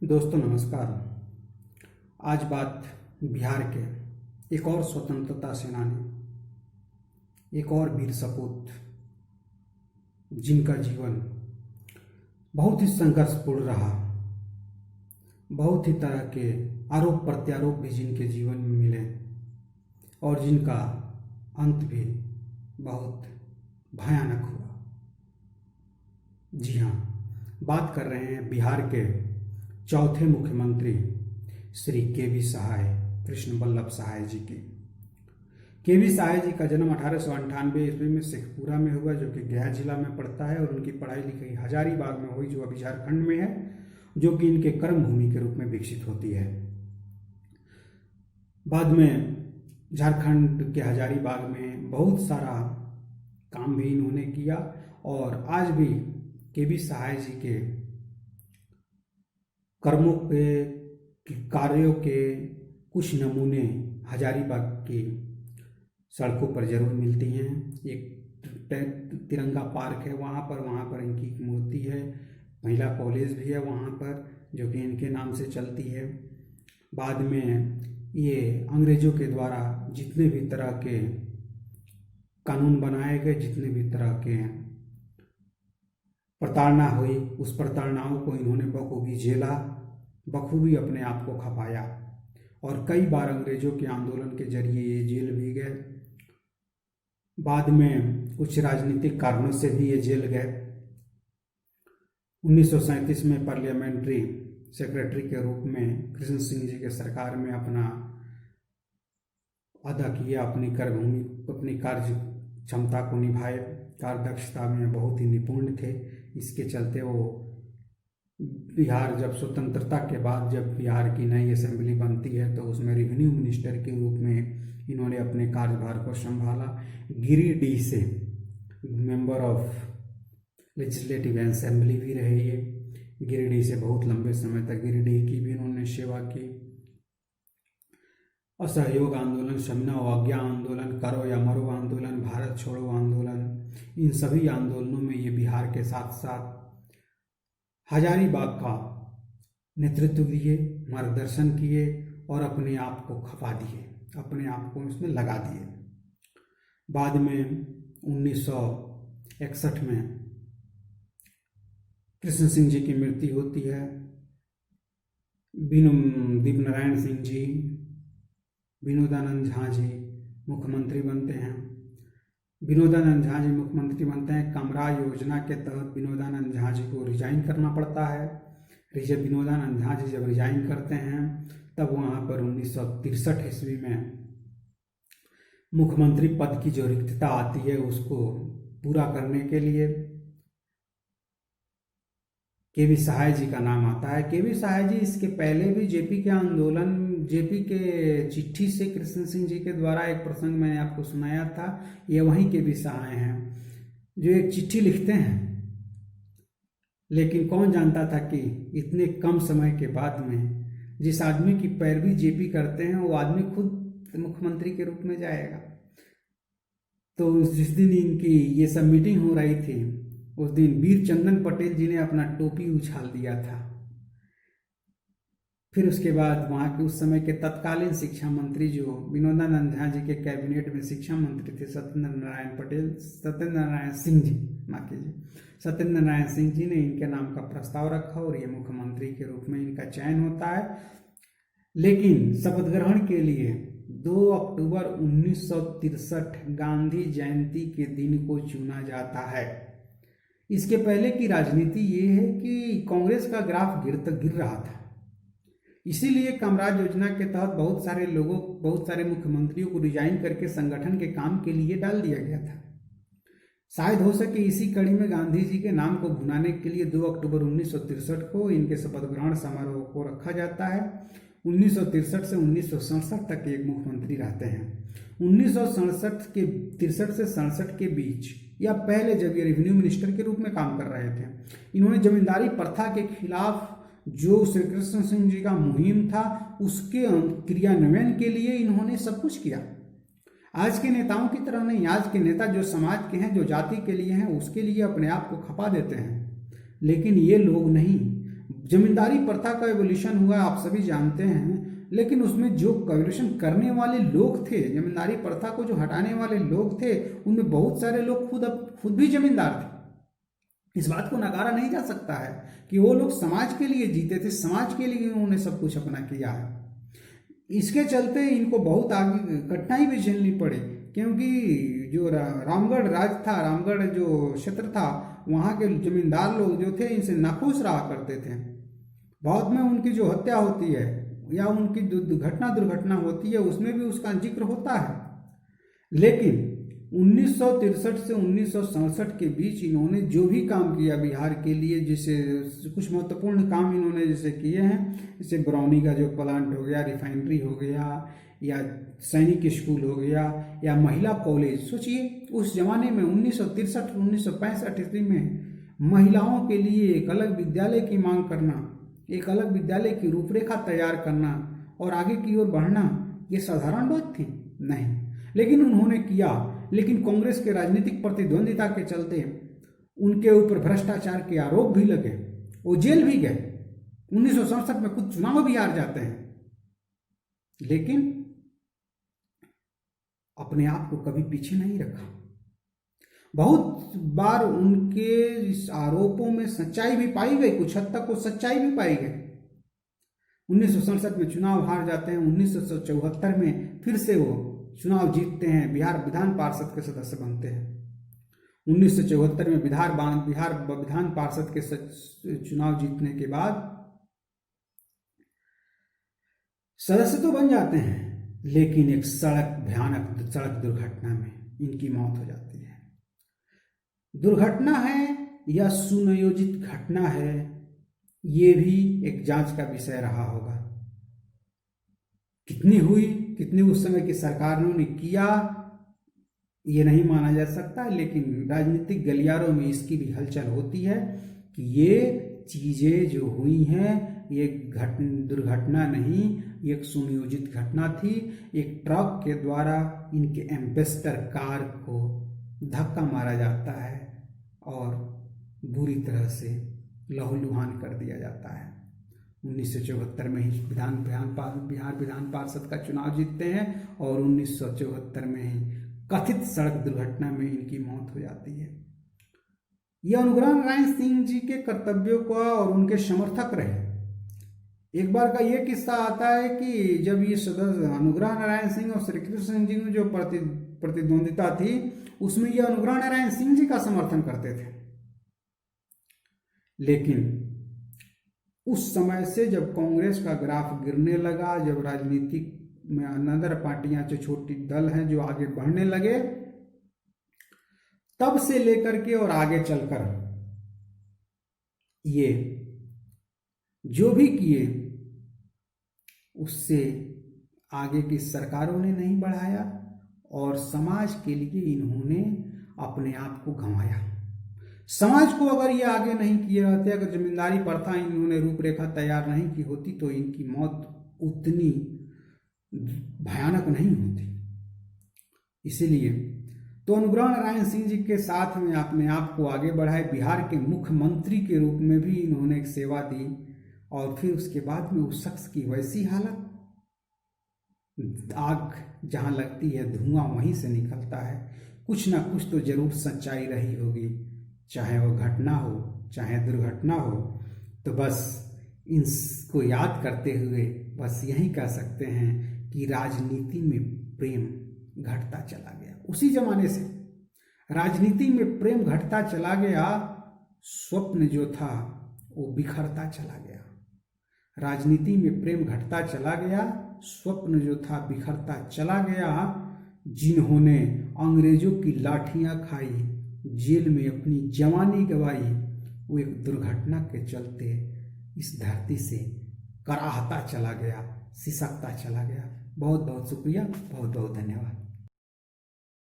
दोस्तों नमस्कार। आज बात बिहार के एक और स्वतंत्रता सेनानी, एक और वीर सपूत, जिनका जीवन बहुत ही संघर्षपूर्ण रहा, बहुत ही तरह के आरोप प्रत्यारोप भी जिनके जीवन में मिले और जिनका अंत भी बहुत भयानक हुआ। जी हाँ, बात कर रहे हैं बिहार के चौथे मुख्यमंत्री श्री के.वी. सहाय, कृष्ण वल्लभ सहाय जी की। के.वी. सहाय जी का जन्म 1898 ईस्वी में शेखपुरा में हुआ, जो कि गया जिला में पड़ता है, और उनकी पढ़ाई लिखाई हजारीबाग में हुई, जो अभी झारखंड में है, जो कि इनके कर्म भूमि के रूप में विकसित होती है। बाद में झारखंड के हजारीबाग में बहुत सारा काम भी इन्होंने किया और आज भी के.वी. सहाय जी के कर्मों के कार्यों के कुछ नमूने हजारीबाग की सड़कों पर जरूर मिलती हैं। एक तिरंगा पार्क है वहाँ पर इनकी एक मूर्ति है। महिला कॉलेज भी है वहाँ पर, जो कि इनके नाम से चलती है। बाद में ये अंग्रेजों के द्वारा जितने भी तरह के कानून बनाए गए, जितने भी तरह के प्रताड़ना हुई, उस प्रताड़नाओं को इन्होंने बखूबी झेला, बखूबी अपने आप को खपाया और कई बार अंग्रेजों के आंदोलन के जरिए ये जेल भी गए। बाद में कुछ राजनीतिक कारणों से भी ये जेल गए। 1937 में पार्लियामेंट्री सेक्रेटरी के रूप में कृष्ण सिंह जी के सरकार में अपना अदा किया, अपनी कार्य क्षमता को निभाए। कार्यदक्षता में बहुत ही निपुण थे। इसके चलते वो बिहार जब स्वतंत्रता के बाद जब बिहार की नई असेंबली बनती है तो उसमें रेवेन्यू मिनिस्टर के रूप में इन्होंने अपने कार्यभार को संभाला। गिरिडीह से मेंबर ऑफ लेजिस्लेटिव असेंबली भी रहे ये। गिरिडीह से बहुत लंबे समय तक गिरिडीह की भी इन्होंने सेवा की। असहयोग आंदोलन, शमना अवज्ञा आंदोलन, करो या मरो आंदोलन, भारत छोड़ो आंदोलन, इन सभी आंदोलनों में ये बिहार के साथ साथ हजारीबाग का नेतृत्व दिए, मार्गदर्शन किए और अपने आप को खपा दिए, अपने आप को उसमें लगा दिए। बाद में 1961 में कृष्ण सिंह जी की मृत्यु होती है। दीपनारायण सिंह जी, विनोदानंद झा जी मुख्यमंत्री बनते हैं। विनोदानंद झा जी मुख्यमंत्री बनते हैं। कामराज योजना के तहत विनोदानंद झा जी को रिजाइन करना पड़ता है। विनोदानंद झा जी जब रिजाइन करते हैं तब वहाँ पर 1963 ईस्वी में मुख्यमंत्री पद की जो रिक्तता आती है उसको पूरा करने के लिए के.वी. सहाय जी का नाम आता है। के.वी. सहाय जी इसके पहले भी जेपी के चिट्ठी से कृष्ण सिंह जी के द्वारा एक प्रसंग मैंने आपको सुनाया था, ये वहीं के.वी. सहाय हैं जो एक चिट्ठी लिखते हैं। लेकिन कौन जानता था कि इतने कम समय के बाद में जिस आदमी की पैरवी जेपी करते हैं वो आदमी खुद मुख्यमंत्री के रूप में जाएगा। तो जिस दिन इनकी ये सब मीटिंग हो रही थी उस दिन वीर चंदन पटेल जी ने अपना टोपी उछाल दिया था। फिर उसके बाद वहाँ के उस समय के तत्कालीन शिक्षा मंत्री जो विनोदानंद झा जी के कैबिनेट में शिक्षा मंत्री थे, सत्येंद्र नारायण सिंह जी ने इनके नाम का प्रस्ताव रखा और ये मुख्यमंत्री के रूप में इनका चयन होता है। लेकिन शपथ ग्रहण के लिए 2 अक्टूबर 1963 गांधी जयंती के दिन को चुना जाता है। इसके पहले की राजनीति ये है कि कांग्रेस का ग्राफ गिर रहा था, इसीलिए कामराज योजना के तहत बहुत सारे मुख्यमंत्रियों को रिजाइन करके संगठन के काम के लिए डाल दिया गया था। शायद हो सके इसी कड़ी में गांधी जी के नाम को भुनाने के लिए 2 अक्टूबर 1963 को इनके शपथ ग्रहण समारोह को रखा जाता है। 1963 से 1967 तक एक मुख्यमंत्री रहते हैं। 1963 से 67 के बीच या पहले जब ये रेवेन्यू मिनिस्टर के रूप में काम कर रहे थे, इन्होंने जमींदारी प्रथा के खिलाफ जो श्री कृष्ण सिंह जी का मुहिम था उसके क्रियान्वयन के लिए इन्होंने सब कुछ किया। आज के नेताओं की तरह नहीं, आज के नेता जो समाज के हैं, जो जाति के लिए हैं, उसके लिए अपने आप को खपा देते हैं। लेकिन ये लोग नहीं, जमींदारी प्रथा का एवोल्यूशन हुआ, आप सभी जानते हैं, लेकिन उसमें जो एवोल्यूशन करने वाले लोग थे, जमींदारी प्रथा को जो हटाने वाले लोग थे, उनमें बहुत सारे लोग खुद भी जमींदार थे। इस बात को नकारा नहीं जा सकता है कि वो लोग समाज के लिए जीते थे, समाज के लिए उन्होंने सब कुछ अपना किया है। इसके चलते इनको बहुत आगे कठिनाई भी झेलनी पड़ी, क्योंकि जो रामगढ़ राज था, रामगढ़ जो क्षेत्र था, वहाँ के जमींदार लोग जो थे इनसे नाखुश रहा करते थे। बाद में उनकी जो हत्या होती है या उनकी दुर्घटना होती है, उसमें भी उसका जिक्र होता है। लेकिन 1963 से 1967 के बीच इन्होंने जो भी काम किया बिहार के लिए, जैसे कुछ महत्वपूर्ण काम इन्होंने जैसे किए हैं, जैसे बरौनी का जो प्लांट हो गया, रिफाइनरी हो गया, या सैनिक स्कूल हो गया, या महिला कॉलेज। सोचिए उस जमाने में 1963 1965 ईस्वी में महिलाओं के लिए एक अलग विद्यालय की मांग करना, एक अलग विद्यालय की रूपरेखा तैयार करना और आगे की ओर बढ़ना, ये साधारण बात थी? नहीं, लेकिन उन्होंने किया। लेकिन कांग्रेस के राजनीतिक प्रतिद्वंदिता के चलते उनके ऊपर भ्रष्टाचार के आरोप भी लगे, वो जेल भी गए। 1967 में कुछ चुनाव भी हार जाते हैं, लेकिन अपने आप को कभी पीछे नहीं रखा। बहुत बार उनके इस आरोपों में सच्चाई भी पाई गई, कुछ हद तक वो सच्चाई भी पाई गई। 1967 में चुनाव हार जाते हैं, 1974 में फिर से वो चुनाव जीतते हैं, बिहार विधान पार्षद के सदस्य बनते हैं। 1974 में बिहार विधान पार्षद के चुनाव जीतने के बाद सदस्य तो बन जाते हैं, लेकिन एक भयानक सड़क दुर्घटना में इनकी मौत हो जाती है। दुर्घटना है या सुनियोजित घटना है, ये भी एक जांच का विषय रहा होगा। कितनी हुई, कितनी उस समय की सरकारों ने किया, ये नहीं माना जा सकता, लेकिन राजनीतिक गलियारों में इसकी भी हलचल होती है कि ये चीजें जो हुई हैं ये दुर्घटना नहीं, एक सुनियोजित घटना थी। एक ट्रक के द्वारा इनके एम्बेसडर कार को धक्का मारा जाता है और बुरी तरह से लहूलुहान कर दिया जाता है। 1974 में ही बिहार विधान पार्षद का चुनाव जीतते हैं और 1974 में ही कथित सड़क दुर्घटना में इनकी मौत हो जाती है। ये अनुग्रह नारायण सिंह जी के कर्तव्यों का और उनके समर्थक रहे। एक बार का ये किस्सा आता है कि जब ये सदस्य अनुग्रह नारायण सिंह और श्री कृष्ण सिंह जी में जो प्रतिद्वंदिता थी, उसमें ये अनुग्रह नारायण सिंह जी का समर्थन करते थे। लेकिन उस समय से जब कांग्रेस का ग्राफ गिरने लगा, जब राजनीतिक में अनदर पार्टियां जो छोटी दल हैं जो आगे बढ़ने लगे, तब से लेकर के और आगे चलकर ये जो भी किए उससे आगे की सरकारों ने नहीं बढ़ाया और समाज के लिए इन्होंने अपने आप को गंवाया। समाज को अगर ये आगे नहीं किए रहते, अगर जमींदारी प्रथा इन्होंने रूपरेखा तैयार नहीं की होती, तो इनकी मौत उतनी भयानक नहीं होती। इसीलिए तो अनुग्रह नारायण सिंह जी के साथ में अपने आप को आगे बढ़ाए, बिहार के मुख्यमंत्री के रूप में भी इन्होंने एक सेवा दी और फिर उसके बाद में उस शख्स की वैसी हालत, आग जहां लगती है धुआं वहीं से निकलता है। कुछ ना कुछ तो जरूर सच्चाई रही होगी, चाहे वो घटना हो चाहे दुर्घटना हो। तो बस इसको याद करते हुए बस यही कह सकते हैं कि राजनीति में प्रेम घटता चला गया। उसी जमाने से राजनीति में प्रेम घटता चला गया, स्वप्न जो था वो बिखरता चला गया। राजनीति में प्रेम घटता चला गया, स्वप्न जो था बिखरता चला गया। जिन्होंने अंग्रेजों की लाठियां खाई, जेल में अपनी जवानी गंवाई, वो एक दुर्घटना के चलते इस धरती से कराहता चला गया, सिसकता चला गया। बहुत बहुत शुक्रिया, बहुत बहुत धन्यवाद।